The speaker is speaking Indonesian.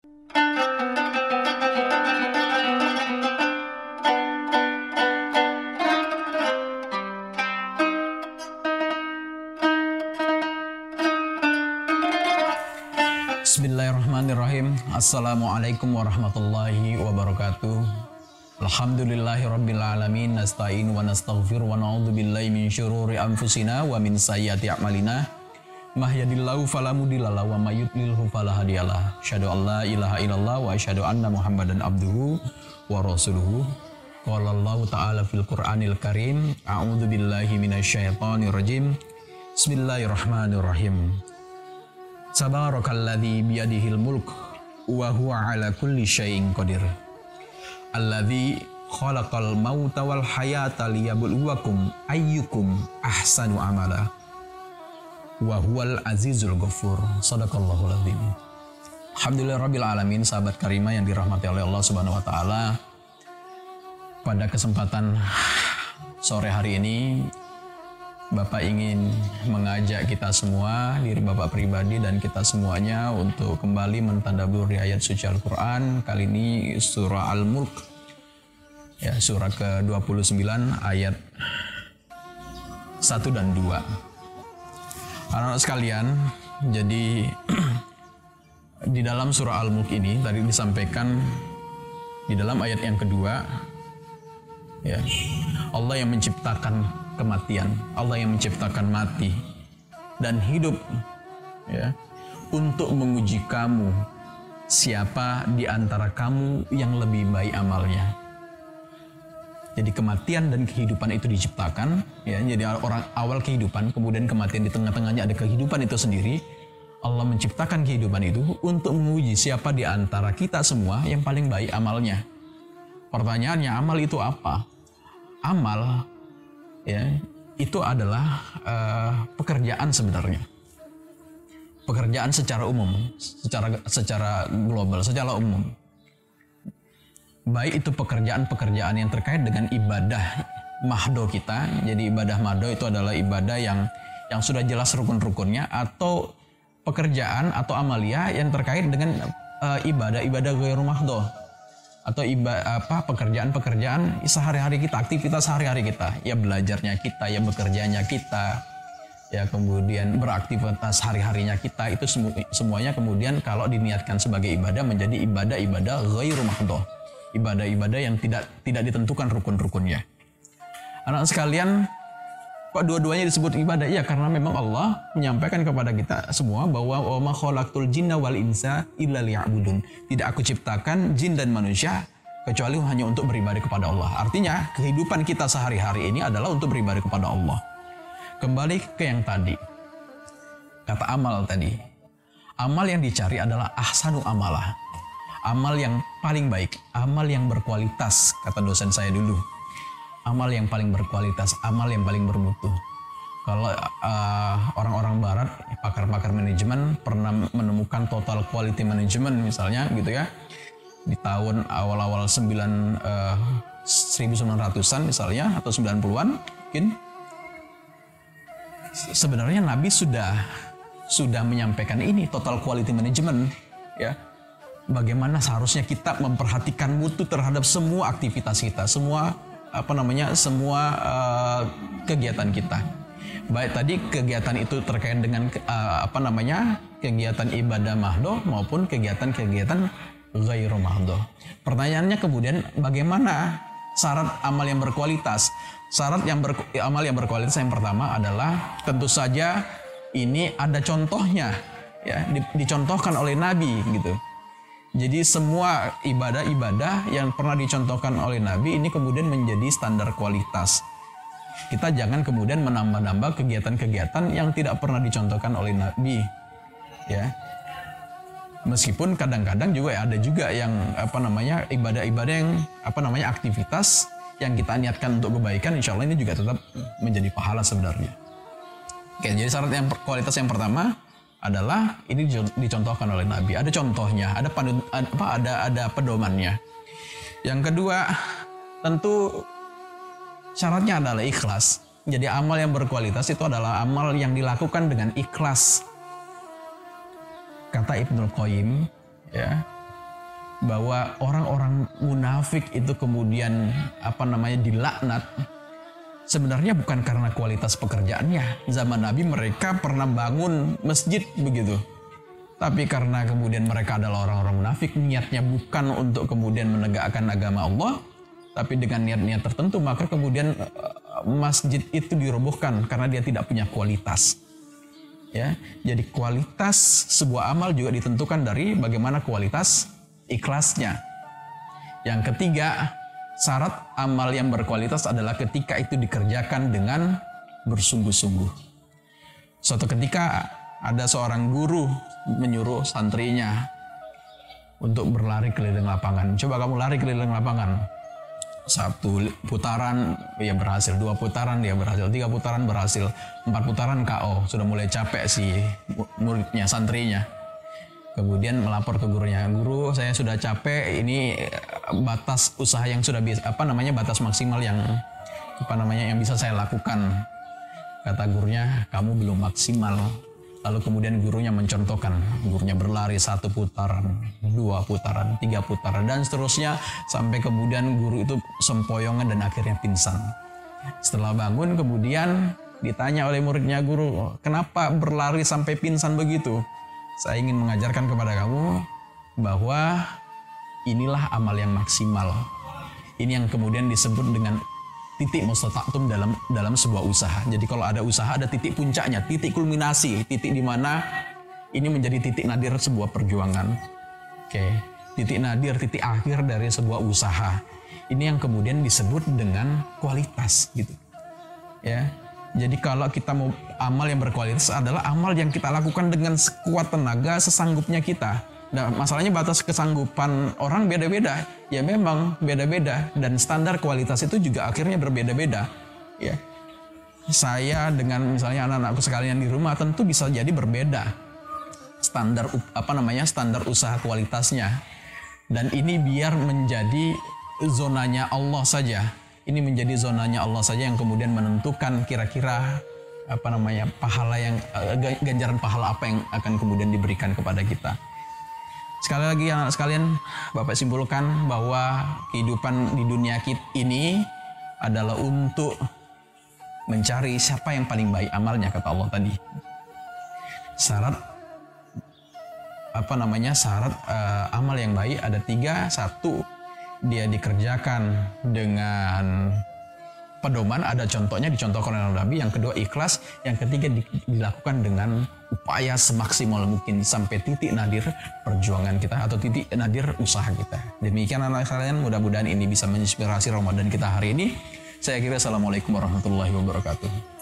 Bismillahirrahmanirrahim. Assalamualaikum warahmatullahi wabarakatuh. Alhamdulillahirabbil alamin, nasta'in wa nastaghfir wa na'udzu billahi min syururi anfusina wa min sayyiati a'malina. Mahdihillahu fala mudhillalah wa may yudlilhu fala hadiyalah. Asyhadu an la ilaha illallah wa asyhadu anna Muhammadan abduhu wa rasuluhu. Qala Allah ta'ala fil Qur'anil Karim, a'udzu billahi minasyaitonir rajim. Bismillahirrahmanirrahim. Tabarakalladzi biyadihil mulk wa huwa ala kulli syai'in qadir. Alladzi khalaqal mauta wal hayata liyabluwakum ayyukum ahsanu amala. Wa huwal azizul ghafur. Shadaqallahul adzim. Alhamdulillahirabbil alamin, sahabat karimah yang dirahmati oleh Allah Subhanahu wa taala. Pada kesempatan sore hari ini Bapak ingin mengajak kita semua, diri Bapak pribadi dan kita semuanya untuk kembali mentadabburi ayat suci Al-Quran. Kali ini surah Al-Mulk, ya, surah ke-29 ayat 1 dan 2. Anak-anak sekalian, jadi di dalam surah Al-Mulk ini tadi disampaikan di dalam ayat yang kedua, ya, Allah yang menciptakan kematian, Allah yang menciptakan mati dan hidup, ya, untuk menguji kamu siapa di antara kamu yang lebih baik amalnya. Jadi kematian dan kehidupan itu diciptakan, ya, jadi orang awal kehidupan, kemudian kematian, di tengah-tengahnya ada kehidupan itu sendiri. Allah menciptakan kehidupan itu untuk menguji siapa di antara kita semua yang paling baik amalnya. Pertanyaannya, amal itu apa? Amal, ya, itu adalah pekerjaan sebenarnya. Pekerjaan secara umum, secara global, secara umum. Baik itu pekerjaan-pekerjaan yang terkait dengan ibadah mahdo kita. Jadi ibadah mahdo itu adalah ibadah yang sudah jelas rukun-rukunnya, atau pekerjaan atau amalia yang terkait dengan ibadah-ibadah ghairu mahdo, atau pekerjaan-pekerjaan sehari-hari kita, aktivitas sehari-hari kita, ya belajarnya kita, ya bekerjanya kita, ya kemudian beraktivitas hari-harinya kita, itu semuanya kemudian kalau diniatkan sebagai ibadah menjadi ibadah-ibadah ghairu mahdoh, ibadah-ibadah yang tidak ditentukan rukun-rukunnya. Anak sekalian, kok dua-duanya disebut ibadah? Ya karena memang Allah menyampaikan kepada kita semua bahwa wa ma khalaqtul jinna wal insa illa liya'budun. Tidak aku ciptakan jin dan manusia kecuali hanya untuk beribadah kepada Allah. Artinya kehidupan kita sehari-hari ini adalah untuk beribadah kepada Allah. Kembali ke yang tadi, kata amal tadi. Amal yang dicari adalah ahsanu amalah, amal yang paling baik, amal yang berkualitas, kata dosen saya dulu. Amal yang paling berkualitas, amal yang paling bermutu. Kalau orang-orang barat, pakar-pakar manajemen pernah menemukan total quality management misalnya gitu ya, di tahun awal-awal 1900-an misalnya, atau 90-an mungkin. Sebenarnya Nabi sudah menyampaikan ini, total quality management, ya. Bagaimana seharusnya kita memperhatikan mutu terhadap semua aktivitas kita, semua kegiatan kita. Baik tadi kegiatan itu terkait dengan kegiatan ibadah mahdoh maupun kegiatan-kegiatan ghairu mahdoh. Pertanyaannya kemudian, bagaimana syarat amal yang berkualitas? Syarat amal yang berkualitas yang pertama adalah tentu saja ini ada contohnya, ya, dicontohkan oleh Nabi gitu. Jadi semua ibadah-ibadah yang pernah dicontohkan oleh Nabi ini kemudian menjadi standar kualitas. Kita jangan kemudian menambah-nambah kegiatan-kegiatan yang tidak pernah dicontohkan oleh Nabi, ya. Meskipun kadang-kadang juga ada juga yang ibadah-ibadah yang aktivitas yang kita niatkan untuk kebaikan, insya Allah ini juga tetap menjadi pahala sebenarnya. Oke, jadi syarat yang kualitas yang pertama adalah ini dicontohkan oleh Nabi, ada contohnya, ada pedomannya. Yang kedua, tentu syaratnya adalah ikhlas. Jadi amal yang berkualitas itu adalah amal yang dilakukan dengan ikhlas. Kata Ibnul Qayyim, ya, bahwa orang-orang munafik itu kemudian dilaknat, sebenarnya bukan karena kualitas pekerjaannya. Zaman Nabi mereka pernah bangun masjid begitu. Tapi karena kemudian mereka adalah orang-orang munafik, niatnya bukan untuk kemudian menegakkan agama Allah, tapi dengan niat-niat tertentu, maka kemudian masjid itu dirobohkan karena dia tidak punya kualitas. Ya, jadi kualitas sebuah amal juga ditentukan dari bagaimana kualitas ikhlasnya. Yang ketiga, syarat amal yang berkualitas adalah ketika itu dikerjakan dengan bersungguh-sungguh. Suatu ketika ada seorang guru menyuruh santrinya untuk berlari keliling lapangan. Coba kamu lari keliling lapangan. 1 putaran ya berhasil, 2 putaran dia berhasil, 3 putaran berhasil, 4 putaran KO. Sudah mulai capek si muridnya, santrinya. Kemudian melapor ke gurunya, "Guru, saya sudah capek, ini batas usaha yang sudah batas maksimal yang yang bisa saya lakukan." Kata gurunya, "Kamu belum maksimal." Lalu kemudian gurunya mencontohkan, gurunya berlari 1 putaran, 2 putaran, 3 putaran, dan seterusnya sampai kemudian guru itu sempoyongan dan akhirnya pingsan. Setelah bangun kemudian ditanya oleh muridnya, "Guru, kenapa berlari sampai pingsan begitu?" "Saya ingin mengajarkan kepada kamu bahwa inilah amal yang maksimal. Ini yang kemudian disebut dengan titik mustata'tum dalam sebuah usaha. Jadi kalau ada usaha ada titik puncaknya, titik kulminasi, titik di mana ini menjadi titik nadir sebuah perjuangan. Oke, titik nadir, titik akhir dari sebuah usaha. Ini yang kemudian disebut dengan kualitas gitu. Ya. Jadi kalau kita mau amal yang berkualitas adalah amal yang kita lakukan dengan sekuat tenaga sesanggupnya kita. Nah, masalahnya batas kesanggupan orang beda-beda. Ya memang beda-beda dan standar kualitas itu juga akhirnya berbeda-beda. Ya. Saya dengan misalnya anak-anakku sekalian di rumah tentu bisa jadi berbeda. Standar standar usaha kualitasnya. Dan ini biar menjadi zonanya Allah saja. Ini menjadi zonanya Allah saja yang kemudian menentukan kira-kira pahala yang ganjaran pahala apa yang akan kemudian diberikan kepada kita. Sekali lagi anak sekalian, Bapak simpulkan bahwa kehidupan di dunia ini adalah untuk mencari siapa yang paling baik amalnya, kata Allah tadi. Syarat amal yang baik ada 3. 1, dia dikerjakan dengan pedoman, ada contohnya dicontohkan oleh Nabi. Yang kedua ikhlas, yang ketiga dilakukan dengan upaya semaksimal mungkin sampai titik nadir perjuangan kita atau titik nadir usaha kita. Demikian anak sekalian, mudah-mudahan ini bisa menginspirasi Ramadan kita hari ini. Saya kira assalamualaikum warahmatullahi wabarakatuh.